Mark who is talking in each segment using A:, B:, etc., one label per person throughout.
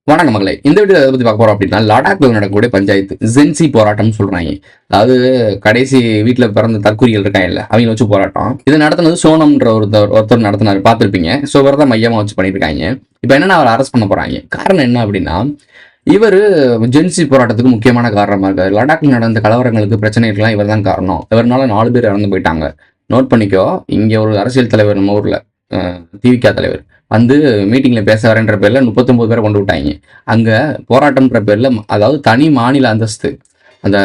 A: வணக்கம் மகளே. இந்த வீடியோ எதை பற்றி பார்க்க போகிறோம் அப்படின்னா, லடாக்ல நடக்கக்கூடிய பஞ்சாயத்து ஜென்சி போராட்டம்னு சொல்கிறாங்க. அதாவது கடைசி வீட்டில் பிறந்த தற்கொலைகள் இருக்காங்கல்ல, அவங்க வச்சு போராட்டம். இது நடத்துனது சோனம்ன்ற ஒருத்தர் நடத்தினார், பார்த்துருப்பீங்க. ஸோ இவர் தான் மையமாக வச்சு பண்ணியிருக்காங்க. இப்போ என்னென்னா அவர் அரெஸ்ட் பண்ண போகிறாங்க. காரணம் என்ன அப்படின்னா, இவர் ஜென்சி போராட்டத்துக்கு முக்கியமான காரணமாக இருக்காரு. லடாக்ல நடந்த கலவரங்களுக்கு பிரச்சனைகள்லாம் இவர் தான் காரணம். இவர்னால 4 பேர் இறந்து போயிட்டாங்க. நோட் பண்ணிக்கோ. இங்கே ஒரு அரசியல் தலைவர் நம்ம ஊரில் திவிக தலைவர் வந்து மீட்டிங்கில் பேச வரேன்ற பேரில் 39 பேரை கொண்டு விட்டாங்க. அங்கே போராட்டம்ன்ற பேரில், அதாவது தனி மாநில அந்தஸ்து, அந்த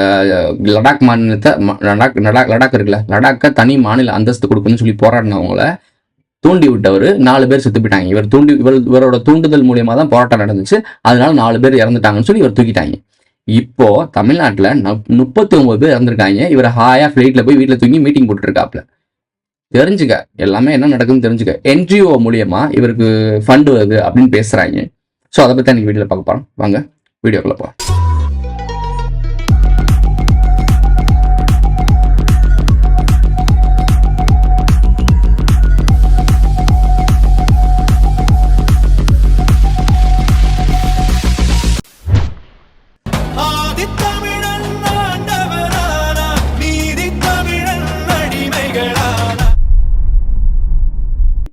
A: லடாக் மாநிலத்தை லடாக் இருக்குல்ல, லடாக்கை தனி மாநில அந்தஸ்து கொடுக்கணும்னு சொல்லி போராடினவங்கள தூண்டி விட்டவர் 4 பேர் செத்து போயிட்டாங்க. இவரோட தூண்டுதல் மூலியமாக தான் போராட்டம் நடந்துச்சு. அதனால 4 பேர் இறந்துட்டாங்கன்னு சொல்லி இவர் தூக்கிட்டாங்க. இப்போ தமிழ்நாட்டில் 39 பேர் இறந்துருக்காங்க. இவர் ஹாயா ஃப்ளைட்டில் போய் வீட்டில் தூங்கி மீட்டிங் போட்டுருக்காப்புல. தெரிஞ்சுக்க, எல்லாமே என்ன நடக்குதுன்னு தெரிஞ்சுக்க. என்ஜிஓ மூலியமா இவருக்கு ஃபண்ட் வருது அப்படின்னு பேசுறாங்க. ஸோ அதை பற்றி எனக்கு வீடியோவில் பார்க்க போகிறோம். வாங்க வீடியோக்குள்ள போகிறோம்.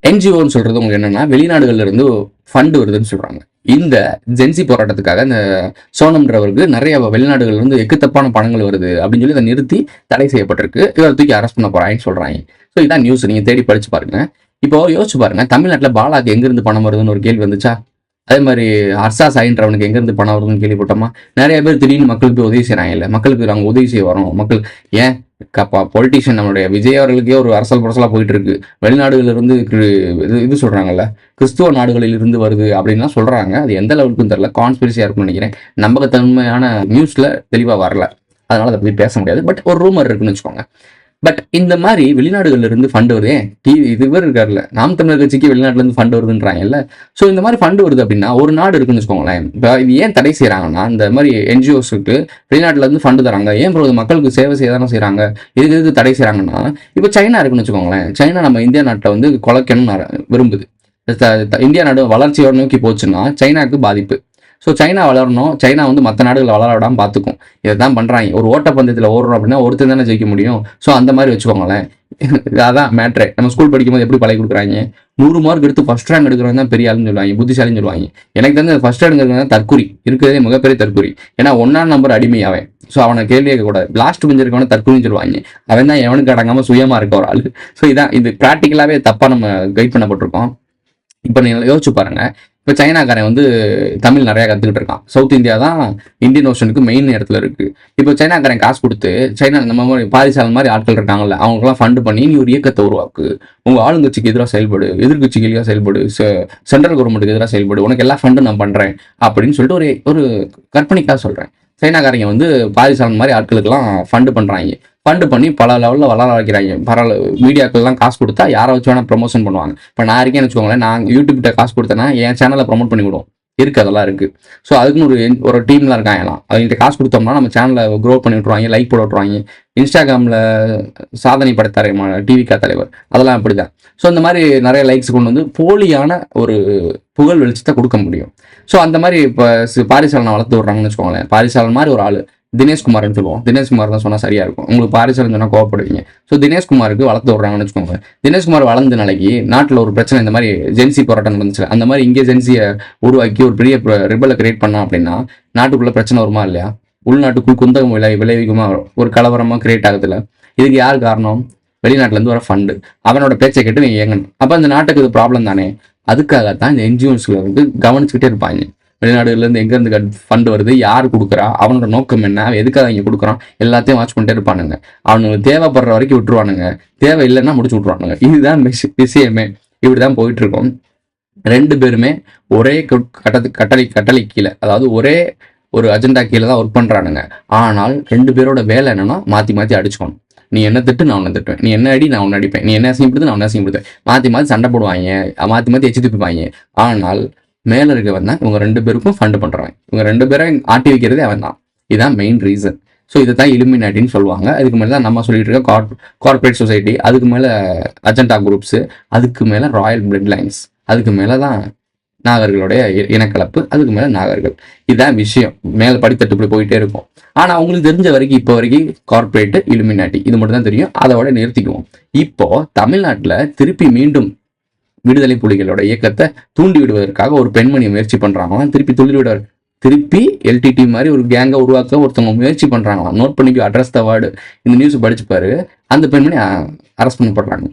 A: என்ஜிஓன்னு சொல்றது உங்களுக்கு என்னன்னா, வெளிநாடுகள்ல இருந்து ஃபண்ட் வருதுன்னு சொல்றாங்க. இந்த ஜென்சி போராட்டத்துக்காக இந்த சோனம்ன்றவருக்கு நிறைய வெளிநாடுகள்ல இருந்து எக்குத்தப்பான பணங்கள் வருது அப்படின்னு சொல்லி அதை நிறுத்தி தடை செய்யப்பட்டிருக்கு. இவர் தூக்கி அரெஸ்ட் பண்ண போறாங்கன்னு சொல்றாங்க. ஸோ இதான் நியூஸ், நீங்க தேடி படிச்சு பாருங்க. இப்போ யோசிச்சு பாருங்க, தமிழ்நாட்டில் பாலாக்கு எங்கிருந்து பணம் வருதுன்னு ஒரு கேள்வி வந்துச்சா? அதே மாதிரி ஹர்ஷா சாயின்றவனுக்கு எங்கேருந்து பணம் வருதுன்னு கேள்விப்பட்டோமா? நிறைய பேர் திடீர்னு மக்களுக்கு உதவி செய்யறாங்க. இல்லை, மக்களுக்கு அவங்க உதவி செய்ய வரோம். மக்கள் ஏன் பொலிட்டிஷியன் நம்மளுடைய விஜய் அவர்களுக்கே ஒரு அரசல் புரசலா போயிட்டு இருக்கு. வெளிநாடுகள் இருந்து இது சொல்றாங்கல்ல, கிறிஸ்துவ நாடுகளில் இருந்து வருது அப்படின்லாம் சொல்றாங்க. அது எந்த லெவலுக்கும் தெரியல, கான்ஸ்பிரசியா இருக்குன்னு நினைக்கிறேன். நம்பகத்தன்மையான நியூஸ்ல தெளிவா வரல, அதனால அதை பத்தி பேச முடியாது. பட் ஒரு ரூமர் இருக்குன்னு வச்சுக்கோங்க. பட் இந்த மாதிரி வெளிநாடுகள்ல இருந்து ஃபண்ட் வருது. இது பேர் இருக்காருல்ல, நாம் தமிழர் கட்சிக்கு வெளிநாட்டுல இருந்து ஃபண்ட் வருதுன்றாங்கல்ல. ஸோ இந்த மாதிரி ஃபண்ட் வருது அப்படின்னா ஒரு நாடு இருக்குன்னு வச்சுக்கோங்களேன். இப்போ இது ஏன் தடை செய்யறாங்கன்னா, இந்த மாதிரி என்ஜிஓஸ்க்கு வெளிநாட்டுல இருந்து ஃபண்டு தராங்க. ஏன் ப்ரோ மக்களுக்கு சேவை செய்ய தானே செய்யறாங்க, இதுக்கு தடை செய்யறாங்கன்னா, இப்போ சைனா இருக்குன்னு வச்சுக்கோங்களேன். சைனா நம்ம இந்தியா நாட்டை வந்து குலைக்கணும்னு விரும்புது. இந்தியா நாடு வளர்ச்சியோட நோக்கி போச்சுன்னா சைனாக்கு பாதிப்பு. ஸோ சைனா வளரணும், சைனா வந்து மற்ற நாடுகளை வளர விடாமல் பார்த்துக்கும். இதை தான் பண்ணுறாங்க. ஒரு ஓட்டப்பந்தயத்தில் ஓடுறோம் அப்படின்னா ஒருத்தர் தானே ஜெயிக்க முடியும். ஸோ அந்த மாதிரி வச்சுக்கோங்களேன். அதான் மேட்ரே. நம்ம ஸ்கூல் படிக்கும்போது எப்படி பழகி கொடுக்குறாங்க, 100 மார்க் எடுத்து ஃபர்ஸ்ட் ரேங்க் எடுக்கிறவங்க தான் பெரிய ஆளுன்னு சொல்லுவாங்க, புத்திசாலின்னு சொல்லுவாங்க. எனக்கு வந்து ஃபர்ஸ்ட் ரேங்க் எடுக்கிறது தற்குறி, இருக்கிறதே மிகப்பெரிய தற்குறி. ஏன்னா 1ஆம் நம்பர் அடிமை அவன். ஸோ அவனை கேள்வி கேட்கக்கூடாது. லாஸ்ட் பெஞ்ச் இருக்கவன தற்குறின்னு சொல்லுவாங்க. அவன் தான் எவனுக்கு அடங்காமல் சுயமா இருக்க ஒரு ஆள். ஸோ இதான், இது ப்ராக்டிக்கலாகவே தப்பாக நம்ம கைட் பண்ணப்பட்டிருக்கோம். இப்போ நீங்கள் யோசிச்சு பாருங்க. இப்போ சைனாக்காரன் வந்து தமிழ் நிறையா கற்றுக்கிட்டு இருக்கான். சவுத் இந்தியா தான் இந்தியன் ஓஷனுக்கு மெயின் இடத்துல இருக்கு. இப்போ சைனாக்காரன் காசு கொடுத்து, சைனா நம்ம மாதிரி பாரிசாலன் மாதிரி ஆட்கள் இருக்காங்கல்ல, அவங்களுக்குலாம் ஃபண்டு பண்ணி நீ ஒரு இயக்கத்தை உருவாக்கு, உங்கள் ஆளுங்கட்சிக்கு எதிராக செயல்படு, எதிர்கட்சிக்கு எதிராக செயல்படு, சென்ட்ரல் கவர்மெண்ட்டுக்கு எதிராக செயல்படு, உனக்கு எல்லா ஃபண்டும் நான் பண்ணுறேன் அப்படின்னு சொல்லிட்டு ஒரு கற்பனைக்காக சொல்கிறேன். சைனாக்காரங்க வந்து பாரிசாலன் மாதிரி ஆட்களுக்கெல்லாம் ஃபண்டு பண்ணுறாங்க. ஃபண்டு பண்ணி பல லெவலில் வளர வைக்கிறாங்க. மீடியாக்கள்லாம் காசு கொடுத்தா யாரை வச்சு வேணால் ப்ரொமோஷன் பண்ணுவாங்க. இப்போ நான் இருக்கேன்னு வச்சுக்கோங்களேன், நான் யூடியூப்கிட்ட காசு கொடுத்தேன்னா என் சேனலை ப்ரொமோட் பண்ணி விடுவோம். இருக்குது, அதெல்லாம் இருக்குது. ஸோ அதுக்குன்னு ஒரு டீம்லாம் இருக்காங்கலாம். அவங்கள்ட்ட காசு கொடுத்தோம்னா நம்ம சேனலை க்ரோ பண்ணி விட்ருவாங்க, லைக் போட விட்ருவாங்க. இன்ஸ்டாகிராமில் சாதனை படைத்தார் டிவிக தலைவர், அதெல்லாம் அப்படி தான். ஸோ இந்த மாதிரி நிறைய லைக்ஸ் கொண்டு வந்து போலியான ஒரு புகழ் வெளிச்சத்தை கொடுக்க முடியும். ஸோ அந்த மாதிரி இப்போ பாரிசாலனை வளர்த்து விட்றாங்கன்னு வச்சுக்கோங்களேன். பாரிசாலன் மாதிரி ஒரு ஆள் தினேஷ்குமார்னு சொல்லுவோம். தினேஷ்குமார் தான் சொன்னால் சரியா இருக்கும். உங்களுக்கு பாரிசாலன் சொன்னால் கோவப்படுவீங்க. ஸோ தினேஷ்குமாருக்கு வளர்த்து விட்றாங்கன்னு வச்சுக்கோங்க. தினேஷ்குமார் வளர்ந்த நாளைக்கு நாட்டில் ஒரு பிரச்சனை, இந்த மாதிரி ஜென்சி போராட்டம் நடந்துச்சு, அந்த மாதிரி இங்கே ஜென்சியை உருவாக்கி ஒரு பெரிய ரிபலை கிரியேட் பண்ணா அப்படின்னா நாட்டுக்குள்ள பிரச்சனை வருமா இல்லையா? உள்நாட்டுக்குள் குந்தகம் விளைவிக்குமா? ஒரு கலவரமா கிரியேட் ஆகுதுல. இதுக்கு யார் காரணம்? வெளிநாட்டுலேருந்து வர ஃபண்டு. அவனோட பேச்சை கேட்டு நீ இயங்கணும். அப்போ அந்த நாட்டுக்கு இது ப்ராப்ளம் தானே. அதுக்காகத்தான் இந்த என்ஜிஓஸ்ல வந்து கவனிச்சுக்கிட்டே இருப்பாங்க. வெளிநாடுகள்லேருந்து எங்கேருந்து ஃபண்டு வருது, யார் கொடுக்குறா, அவனோட நோக்கம் என்ன, எதுக்காக இங்கே கொடுக்குறான், எல்லாத்தையும் வாட்ச் பண்ணிட்டே இருப்பானுங்க. அவனுக்கு தேவைப்படுற வரைக்கும் விட்டுருவானுங்க, தேவை இல்லைன்னா முடிச்சு விட்ருவானுங்க. இதுதான் விஷயமே. இப்படிதான் போயிட்டு இருக்கோம். 2 பேருமே ஒரே கட்டளை கீழே, அதாவது ஒரே ஒரு அஜெண்டா கீழே தான் ஒர்க் பண்ணுறானுங்க. ஆனால் 2 பேரோட வேலை என்னன்னா மாற்றி மாற்றி அடிச்சுக்கணும். நீ என்ன திட்டு, நான் ஒன்று திட்டுவேன். நீ என்ன அடி, நான் ஒன்று அடிப்பேன். நீ என்ன அசிங்கப்படுத்து, நான் ஒன்று அசிங்கப்படுத்துவேன். மாற்றி மாற்றி சண்டை போடுவாங்க, மாற்றி மாற்றி எச்சு துப்பிப்பாங்க. ஆனால் மேலே இருக்கவன் தான் இவங்க 2 பேருக்கும் ஃபண்டு பண்ணுறாங்க. இவங்க 2 பேரும் ஆட்டி வைக்கிறதே அவன் தான். இதுதான் மெயின் ரீசன். ஸோ இதை தான் இலுமினாட்டின்னு சொல்லுவாங்க. அதுக்கு மேலே தான் நம்ம சொல்லிட்டு இருக்க கார்பரேட் சொசைட்டி, அதுக்கு மேலே அஜெண்டா குரூப்ஸு, அதுக்கு மேலே ராயல் பிளட் லைன்ஸ், அதுக்கு மேலே தான் நாகர்களுடைய இனக்கலப்பு, அதுக்கு மேல நாகர்கள். இதுதான் விஷயம். மேல படித்தட்டு இப்படி போயிட்டே இருக்கும். ஆனா அவங்களுக்கு தெரிஞ்ச வரைக்கும் இப்போ வரைக்கும் கார்பரேட், இலுமினாட்டி இது மட்டும் தான் தெரியும். அதோட நிறுத்திக்குவோம். இப்போ தமிழ்நாட்டுல திருப்பி மீண்டும் விடுதலை புலிகளோட இயக்கத்தை தூண்டி விடுவதற்காக ஒரு பெண்மணி முயற்சி பண்றாங்களாம். திருப்பி எல்டிடி மாதிரி ஒரு கேங்கை உருவாக்க ஒருத்தவங்க முயற்சி பண்றாங்களாம். நோட் பண்ணிக்கோ, அட்ரஸ் த வேர்டு. இந்த நியூஸ் படிச்சு பாரு. அந்த பெண்மணி அரெஸ்ட் பண்ணப்படுறாங்க.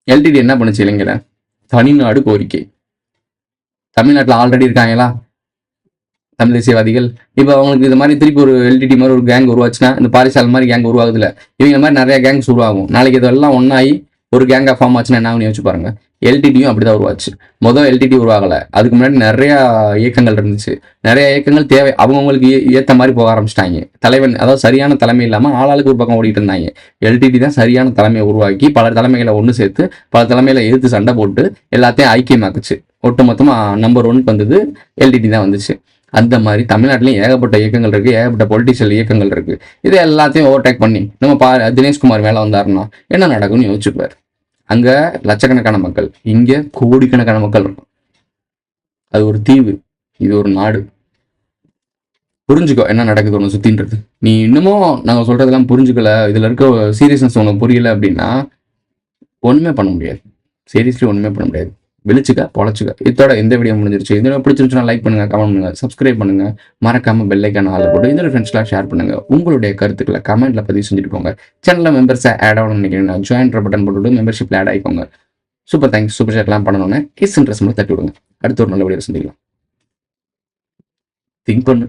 A: எல்டிடி என்ன பண்ணுச்சு இளைஞரை? தனிநாடு கோரிக்கை. தமிழ்நாட்டில் ஆல்ரெடி இருக்காங்களா தமிழ் தேசியவாதிகள்? இப்போ அவங்களுக்கு இது மாதிரி திருப்பி ஒரு எல்டிடி மாதிரி ஒரு கேங் உருவாச்சுன்னா, இந்த பாரிசால் மாதிரி கேங் உருவாகுதுல, இவங்க மாதிரி நிறைய கேங்ஸ் உருவாகும். நாளைக்கு இதெல்லாம் ஒன்னாயி ஒரு கேங்கா ஃபார்ம் ஆச்சுன்னா என்ன ஆகும் யோசிச்சு பாருங்க. எல்டிடியும் அப்படிதான் உருவாச்சு. முதல் எல்டிடி உருவாகல, அதுக்கு முன்னாடி நிறைய இயக்கங்கள் இருந்துச்சு. நிறைய இயக்கங்கள் தேவை, அவங்களுக்கு ஏற்ற மாதிரி போக ஆரம்பிச்சிட்டாங்க. தலைவன் அதாவது சரியான தலைமை இல்லாமல் ஆளாளுக்கு ஒரு பக்கம் ஓடிட்டு இருந்தாங்க. எல்டிடி தான் சரியான தலைமையை உருவாக்கி பல தலைமைகளை ஒன்று சேர்த்து பல தலைமையில எதிர்த்து சண்டை போட்டு எல்லாத்தையும் ஐக்கியமாக்குச்சு. ஒட்டுமொத்தமா நம்பர் 1 வந்தது எல்டிடி தான் வந்துச்சு. அந்த மாதிரி தமிழ்நாட்டிலையும் ஏகப்பட்ட இயக்கங்கள் இருக்கு, ஏகப்பட்ட பொலிட்டிஷியல் இயக்கங்கள் இருக்கு. இதை எல்லாத்தையும் ஓவர்டேக் பண்ணி நம்ம தினேஷ்குமார் மேல வந்தாருன்னா என்ன நடக்கும்னு யோசிச்சுப்பார். அங்க லட்சக்கணக்கான மக்கள், இங்க கோடிக்கணக்கான மக்கள் இருக்கும். அது ஒரு தீவு, இது ஒரு நாடு. புரிஞ்சுக்கோ என்ன நடக்குது ஒன்று சுத்தின்றது. நீ இன்னமும் நாங்கள் சொல்றதெல்லாம் புரிஞ்சுக்கல, இதுல இருக்க சீரியஸ்னஸ் உனக்கு புரியல அப்படின்னா ஒண்ணுமே பண்ண முடியாது. சீரியஸ்லி ஒண்ணுமே பண்ண முடியாது. விழிச்சுக்க பொழைச்சுக்க. இதோட இந்த வீடியோ முடிஞ்சிருச்சு. இந்த பிடிச்சிருந்துச்சுன்னா லைக் பண்ணுங்க, கமெண்ட் பண்ணுங்க, சப்ஸ்கிரைப் பண்ணுங்க, மறக்காம பெல் ஐக்கான ஆள் போட்டு இந்த ஃப்ரெண்ட்ஸ்லாம் ஷேர் பண்ணுங்க. உங்களுடைய கருத்துக்களை கமெண்ட்ல பதிவு செஞ்சுட்டு போங்க. சேனல்ல மெம்பர்ஸை ஆட் ஆகணும்னு நினைக்கிறீங்கன்னா ஜாயின் பட்டன் போட்டு மெம்பர்ஷிப்ல ஆட் ஆகிக்கோங்க. Super thanks. சூப்பர் ஷேர்லாம் பண்ணணும்னு இன்ட்ரெஸ்ட் மட்டும் தட்டி விடுங்க. அடுத்த ஒரு நல்ல வீடியோ சந்திக்கலாம். திங்க் பண்ணு.